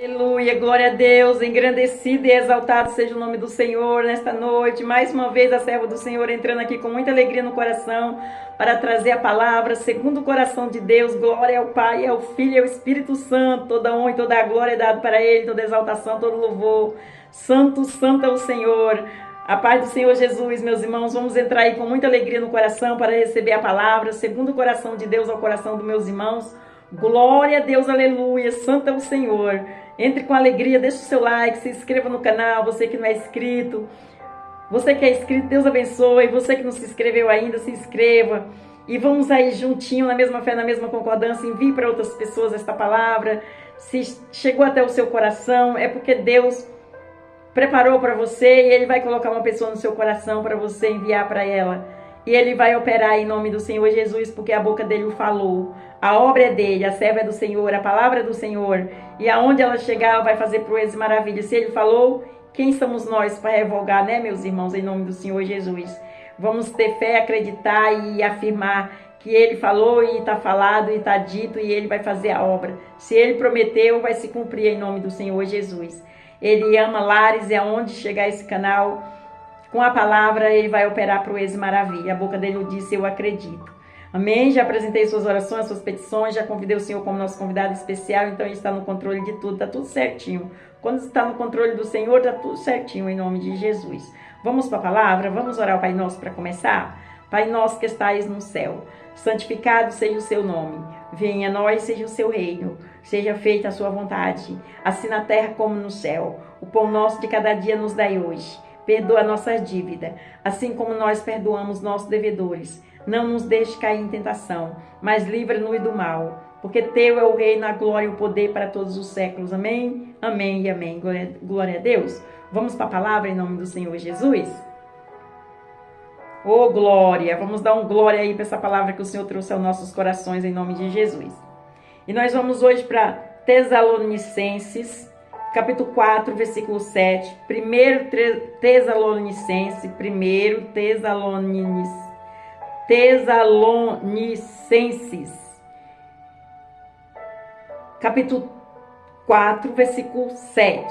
Aleluia, glória a Deus, engrandecido e exaltado seja o nome do Senhor nesta noite. Mais uma vez a serva do Senhor entrando aqui com muita alegria no coração para trazer a palavra segundo o coração de Deus. Glória ao Pai, ao Filho e ao Espírito Santo. Toda honra e toda a glória é dada para Ele, toda exaltação, todo louvor. Santo, santo é o Senhor. A paz do Senhor Jesus, meus irmãos, vamos entrar aí com muita alegria no coração para receber a palavra segundo o coração de Deus ao coração dos meus irmãos. Glória a Deus, aleluia, santo é o Senhor. Entre com alegria, deixa o seu like, se inscreva no canal, você que não é inscrito. Você que é inscrito, Deus abençoe. Você que não se inscreveu ainda, se inscreva. E vamos aí juntinho, na mesma fé, na mesma concordância. Envie para outras pessoas esta palavra. Se chegou até o seu coração, é porque Deus preparou para você e Ele vai colocar uma pessoa no seu coração para você enviar para ela. E Ele vai operar em nome do Senhor Jesus, porque a boca dele o falou. A obra é dele, a serva é do Senhor, a palavra é do Senhor. E aonde ela chegar, ela vai fazer proezas e maravilhas. Se Ele falou, quem somos nós para revogar, né, meus irmãos, em nome do Senhor Jesus? Vamos ter fé, acreditar e afirmar que Ele falou e está falado e está dito e Ele vai fazer a obra. Se Ele prometeu, vai se cumprir em nome do Senhor Jesus. Ele ama lares e aonde chegar esse canal, com a palavra, Ele vai operar proezas e maravilha. A boca dele disse, eu acredito. Amém? Já apresentei suas orações, suas petições, já convidei o Senhor como nosso convidado especial, então Ele está no controle de tudo, está tudo certinho. Quando está no controle do Senhor, está tudo certinho, em nome de Jesus. Vamos para a palavra? Vamos orar ao Pai Nosso para começar? Pai Nosso que estais no céu, santificado seja o seu nome. Venha a nós, seja o seu reino. Seja feita a sua vontade, assim na terra como no céu. O pão nosso de cada dia nos dai hoje. Perdoa nossas dívidas, assim como nós perdoamos nossos devedores. Não nos deixe cair em tentação, mas livra-nos do mal. Porque teu é o reino, a glória e o poder para todos os séculos. Amém? Amém e amém. Glória a Deus. Vamos para a palavra em nome do Senhor Jesus? Oh, glória! Vamos dar um glória aí para essa palavra que o Senhor trouxe aos nossos corações em nome de Jesus. E nós vamos hoje para Tessalonicenses, capítulo 4, versículo 7. Tessalonicenses, capítulo 4, versículo 7.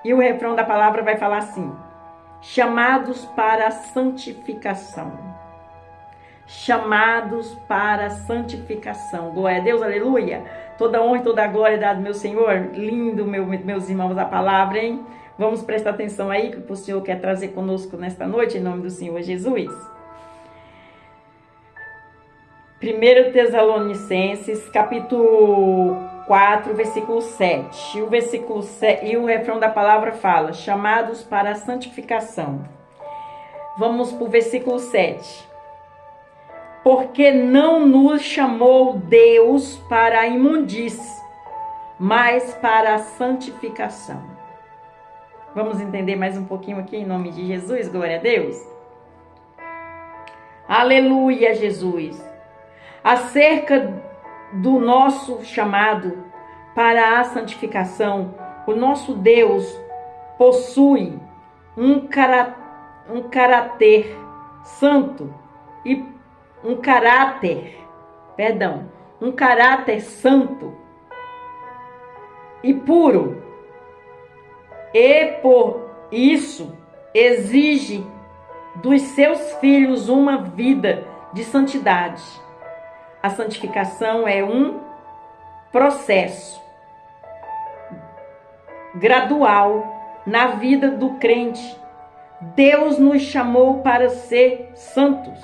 E o refrão da palavra vai falar assim: chamados para a santificação. Chamados para a santificação. Glória a Deus, aleluia. Toda honra e toda a glória dada ao meu Senhor. Lindo, meus irmãos, a palavra, hein? Vamos prestar atenção aí, que o Senhor quer trazer conosco nesta noite, em nome do Senhor Jesus. 1 Tessalonicenses, capítulo 4, versículo 7. E o refrão da palavra fala: chamados para a santificação. Vamos para o versículo 7. Porque não nos chamou Deus para a imundície, mas para a santificação. Vamos entender mais um pouquinho aqui em nome de Jesus, glória a Deus. Aleluia, Jesus. Acerca do nosso chamado para a santificação, o nosso Deus possui um caráter santo e um caráter santo e puro, e por isso exige dos seus filhos uma vida de santidade. A santificação é um processo gradual na vida do crente. Deus nos chamou para ser santos.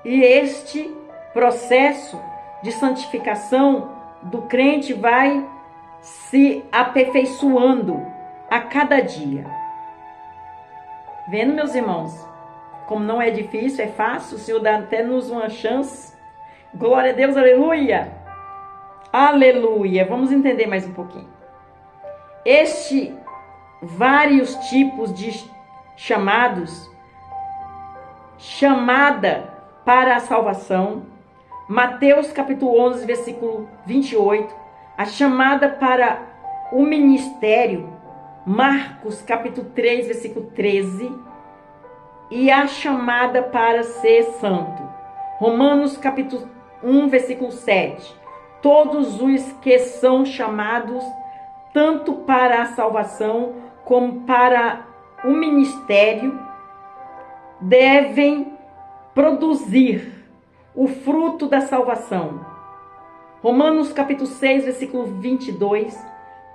E este processo de santificação do crente vai se aperfeiçoando a cada dia. Vendo, meus irmãos, como não é difícil, é fácil, o Senhor dá até nos uma chance. Glória a Deus, aleluia! Aleluia! Vamos entender mais um pouquinho. Vários tipos de chamados, chamada para a salvação, Mateus capítulo 11, versículo 28, a chamada para o ministério, Marcos capítulo 3, versículo 13, e a chamada para ser santo, Romanos capítulo 1, versículo 7. Todos os que são chamados tanto para a salvação como para o ministério, devem produzir o fruto da salvação. Romanos capítulo 6, versículo 22,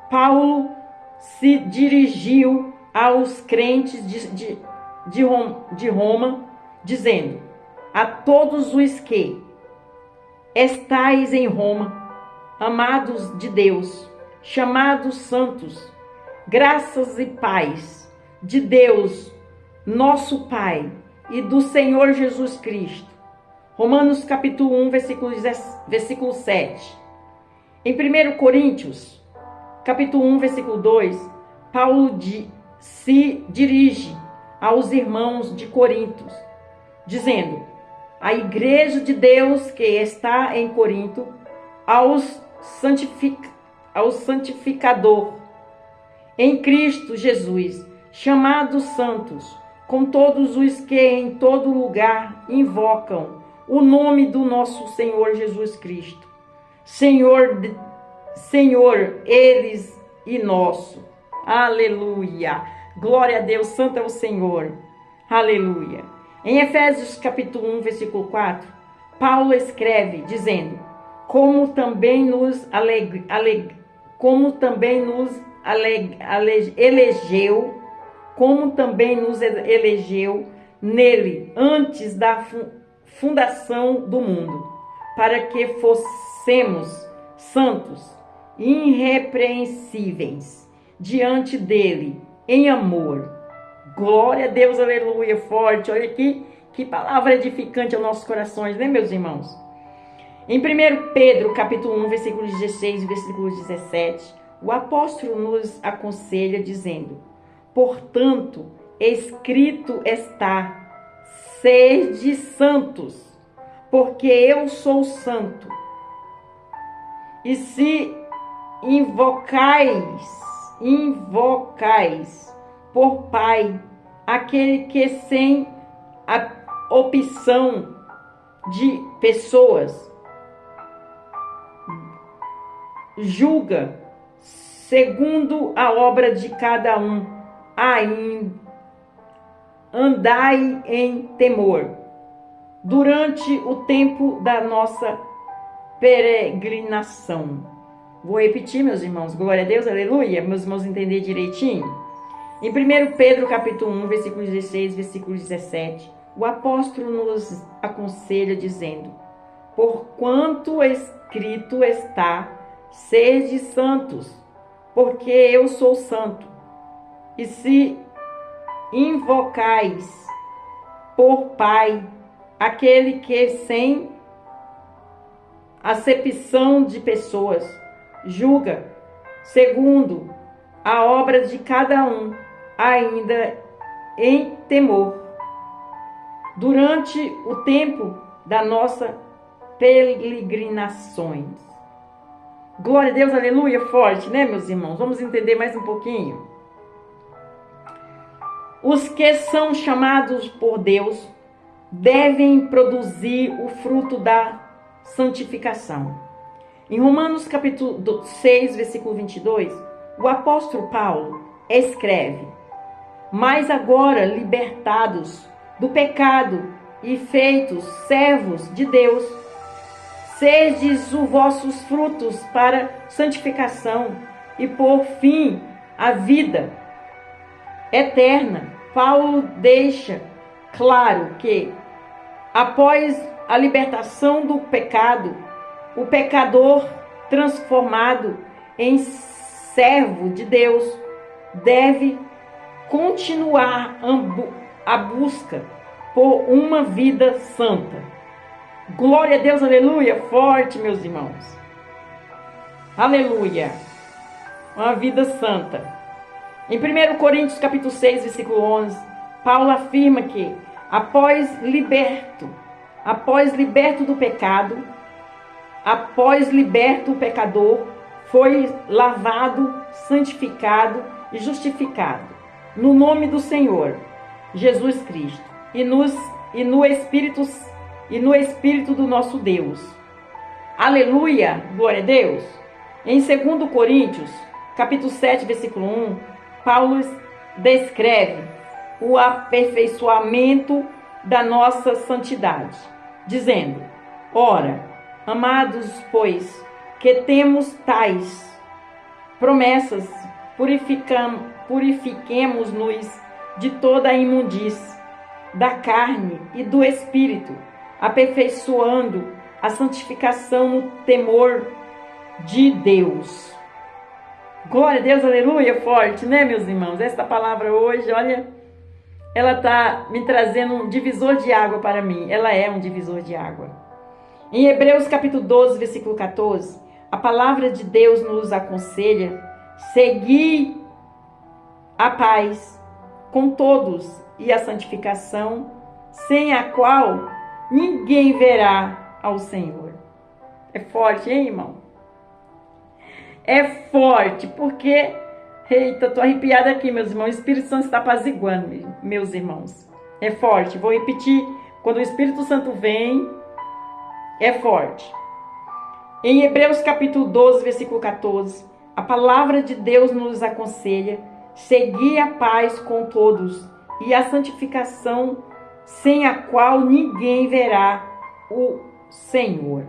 Paulo se dirigiu aos crentes de Roma, dizendo: a todos os que estais em Roma, amados de Deus, chamados santos, graças e paz de Deus, nosso Pai, e do Senhor Jesus Cristo. Romanos capítulo 1, versículo 7. Em 1 Coríntios, capítulo 1, versículo 2, Paulo se dirige aos irmãos de Corinto, dizendo: a igreja de Deus que está em Corinto, ao santificador em Cristo Jesus, chamados santos, com todos os que em todo lugar invocam o nome do nosso Senhor Jesus Cristo. Senhor, eles e nosso. Aleluia. Glória a Deus, santo é o Senhor. Aleluia. Em Efésios capítulo 1, versículo 4, Paulo escreve dizendo: como também nos elegeu nele antes da fundação do mundo, para que fossemos santos e irrepreensíveis diante dele em amor. Glória a Deus, aleluia, forte. Olha aqui, que palavra edificante aos nossos corações, né, meus irmãos? Em 1 Pedro, capítulo 1, versículo 16 e versículo 17, o apóstolo nos aconselha dizendo: portanto, escrito está, sede santos, porque eu sou santo. E se invocais por Pai aquele que sem a opção de pessoas julga segundo a obra de cada um, ainda andai em temor durante o tempo da nossa peregrinação. Vou repetir, meus irmãos, glória a Deus, aleluia, meus irmãos entender direitinho. Em 1 Pedro capítulo 1, versículo 16, versículo 17, o apóstolo nos aconselha dizendo: porquanto escrito está, sede santos, porque eu sou santo. E se invocais por Pai aquele que sem acepção de pessoas julga segundo a obra de cada um, ainda em temor durante o tempo da nossa peregrinações. Glória a Deus, aleluia, forte, né, meus irmãos? Vamos entender mais um pouquinho. Os que são chamados por Deus devem produzir o fruto da santificação. Em Romanos capítulo 6, versículo 22, o apóstolo Paulo escreve: mas agora, libertados do pecado e feitos servos de Deus, sedes os vossos frutos para santificação e por fim a vida eterna. Paulo deixa claro que após a libertação do pecado, o pecador transformado em servo de Deus deve continuar a busca por uma vida santa. Glória a Deus, aleluia, forte, meus irmãos. Aleluia. Uma vida santa. Em 1 Coríntios capítulo 6, versículo 11, Paulo afirma que após liberto do pecado, após liberto o pecador, foi lavado, santificado e justificado no nome do Senhor Jesus Cristo e no Espírito do nosso Deus. Aleluia, glória a Deus. Em 2 Coríntios capítulo 7, versículo 1, Paulo descreve o aperfeiçoamento da nossa santidade, dizendo: ora, amados, pois que temos tais promessas, purifiquemos-nos de toda a imundície da carne e do espírito, aperfeiçoando a santificação no temor de Deus. Glória a Deus, aleluia, forte, né, meus irmãos? Esta palavra hoje, olha, ela está me trazendo um divisor de água para mim. Ela é um divisor de água. Em Hebreus capítulo 12, versículo 14, a palavra de Deus nos aconselha: segui a paz com todos e a santificação, sem a qual ninguém verá ao Senhor. É forte, hein, irmão? É forte, porque, eita, tô arrepiada aqui, meus irmãos. O Espírito Santo está apaziguando, meus irmãos. É forte. Vou repetir. Quando o Espírito Santo vem, é forte. Em Hebreus capítulo 12, versículo 14, a palavra de Deus nos aconselha: segui a paz com todos e a santificação, sem a qual ninguém verá o Senhor.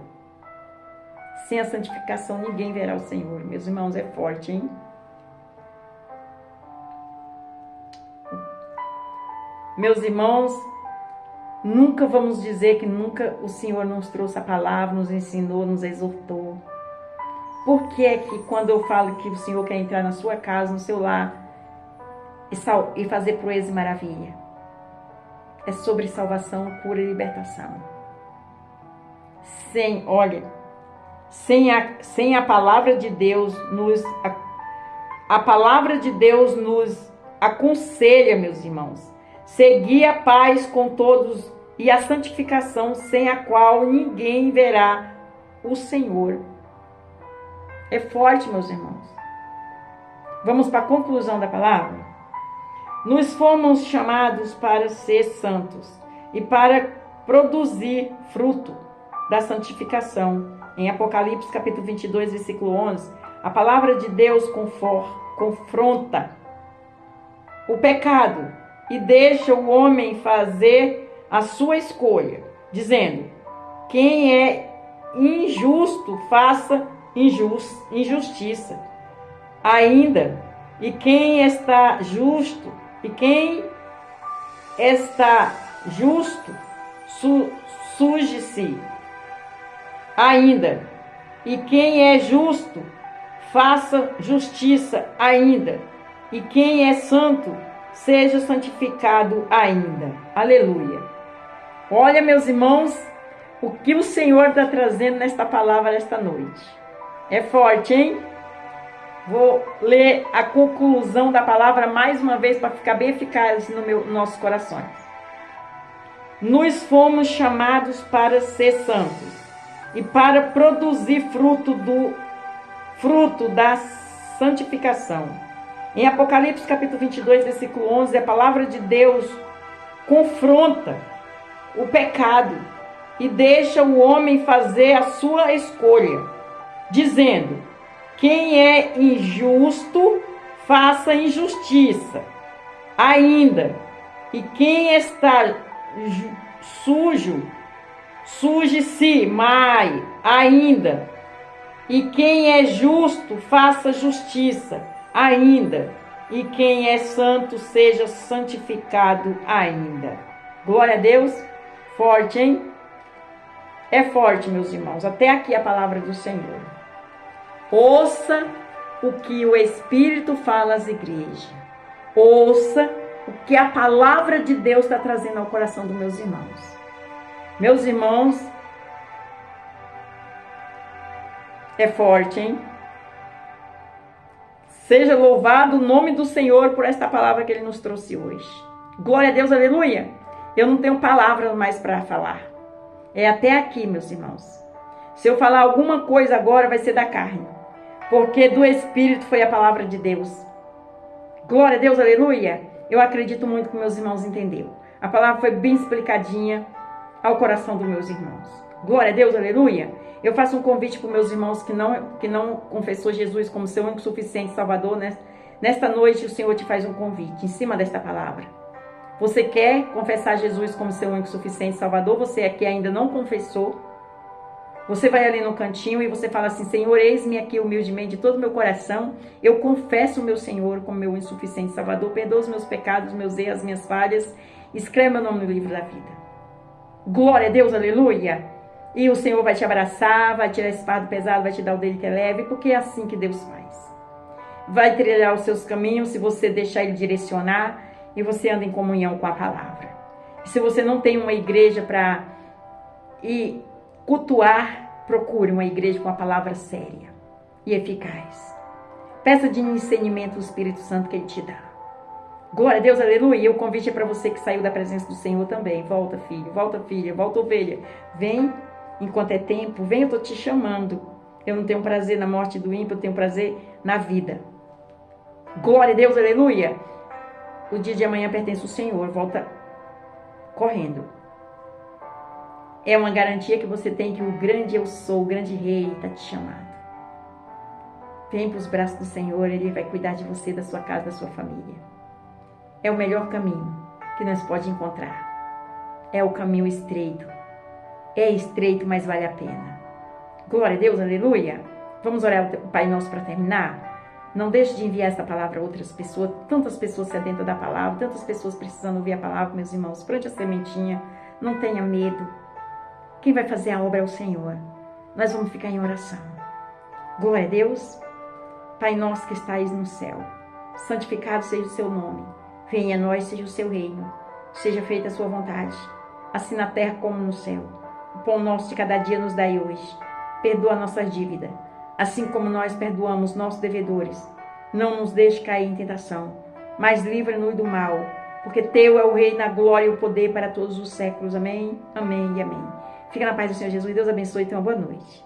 Sem a santificação, ninguém verá o Senhor. Meus irmãos, é forte, hein? Meus irmãos, nunca vamos dizer que nunca o Senhor nos trouxe a palavra, nos ensinou, nos exortou. Por que é que quando eu falo que o Senhor quer entrar na sua casa, no seu lar, e fazer proeza e maravilha? É sobre salvação, cura e libertação. Sem a palavra de Deus a palavra de Deus nos aconselha, meus irmãos, seguir a paz com todos e a santificação, sem a qual ninguém verá o Senhor. É forte, meus irmãos. Vamos para a conclusão da palavra? Nos fomos chamados para ser santos e para produzir fruto da santificação. Em Apocalipse capítulo 22, versículo 11, a palavra de Deus confronta o pecado e deixa o homem fazer a sua escolha, dizendo: quem é injusto, faça injustiça ainda, e quem está justo, suje-se ainda, e quem é justo, faça justiça ainda, e quem é santo, seja santificado ainda. Aleluia. Olha, meus irmãos, o que o Senhor está trazendo nesta palavra esta noite. É forte, hein? Vou ler a conclusão da palavra mais uma vez para ficar bem eficaz nos nossos corações. Nos fomos chamados para ser santos e para produzir fruto da santificação. Em Apocalipse capítulo 22, versículo 11, a palavra de Deus confronta o pecado e deixa o homem fazer a sua escolha, dizendo: quem é injusto, faça injustiça ainda, e quem está sujo, suje-se mais ainda, e quem é justo, faça justiça ainda, e quem é santo, seja santificado ainda. Glória a Deus. Forte, hein? É forte, meus irmãos. Até aqui a palavra do Senhor. Ouça o que o Espírito fala às igrejas. Ouça o que a palavra de Deus está trazendo ao coração dos meus irmãos. Meus irmãos, é forte, hein? Seja louvado o nome do Senhor por esta palavra que Ele nos trouxe hoje. Glória a Deus, aleluia. Eu não tenho palavras mais para falar. É até aqui, meus irmãos. Se eu falar alguma coisa agora, vai ser da carne. Porque do Espírito foi a palavra de Deus. Glória a Deus, aleluia. Eu acredito muito que meus irmãos entenderam. A palavra foi bem explicadinha ao coração dos meus irmãos. Glória a Deus, aleluia. Eu faço um convite para os meus irmãos que não confessou Jesus como seu único suficiente Salvador, né? Nesta noite o Senhor te faz um convite em cima desta palavra. Você quer confessar Jesus como seu único suficiente Salvador? Você que ainda não confessou? Você vai ali no cantinho e você fala assim: Senhor, eis-me aqui humildemente de todo o meu coração. Eu confesso o meu Senhor como meu insuficiente Salvador. Perdoa os meus pecados, meus erros, as minhas falhas. Escreve meu nome no livro da vida. Glória a Deus, aleluia. E o Senhor vai te abraçar, vai tirar esse fardo pesado, vai te dar o dele que é leve, porque é assim que Deus faz. Vai trilhar os seus caminhos se você deixar ele direcionar e você anda em comunhão com a palavra. E se você não tem uma igreja para ir cultuar, procure uma igreja com a palavra séria e eficaz. Peça de discernimento do Espírito Santo que ele te dá. Glória a Deus, aleluia. E o convite é para você que saiu da presença do Senhor também. Volta, filho, volta, filha, volta, ovelha. Vem enquanto é tempo, vem, eu estou te chamando. Eu não tenho prazer na morte do ímpio, eu tenho prazer na vida. Glória a Deus, aleluia. O dia de amanhã pertence ao Senhor, volta correndo. É uma garantia que você tem que o grande eu sou, o grande rei está te chamando. Vem para os braços do Senhor, ele vai cuidar de você, da sua casa, da sua família. É o melhor caminho que nós podemos encontrar. É o caminho estreito. É estreito, mas vale a pena. Glória a Deus, aleluia. Vamos orar o Pai Nosso para terminar? Não deixe de enviar essa palavra a outras pessoas. Tantas pessoas sedentas da palavra, tantas pessoas precisando ouvir a palavra, meus irmãos. Plante a sementinha, não tenha medo. Quem vai fazer a obra é o Senhor. Nós vamos ficar em oração. Glória a Deus. Pai nosso que estais no céu, santificado seja o seu nome. Venha a nós, seja o seu reino. Seja feita a sua vontade, assim na terra como no céu. O pão nosso de cada dia nos dai hoje. Perdoa a nossa dívida, assim como nós perdoamos nossos devedores. Não nos deixe cair em tentação, mas livra-nos do mal, porque teu é o reino, a glória e o poder para todos os séculos. Amém, amém e amém. Fica na paz do Senhor Jesus. Deus abençoe e tenha uma boa noite.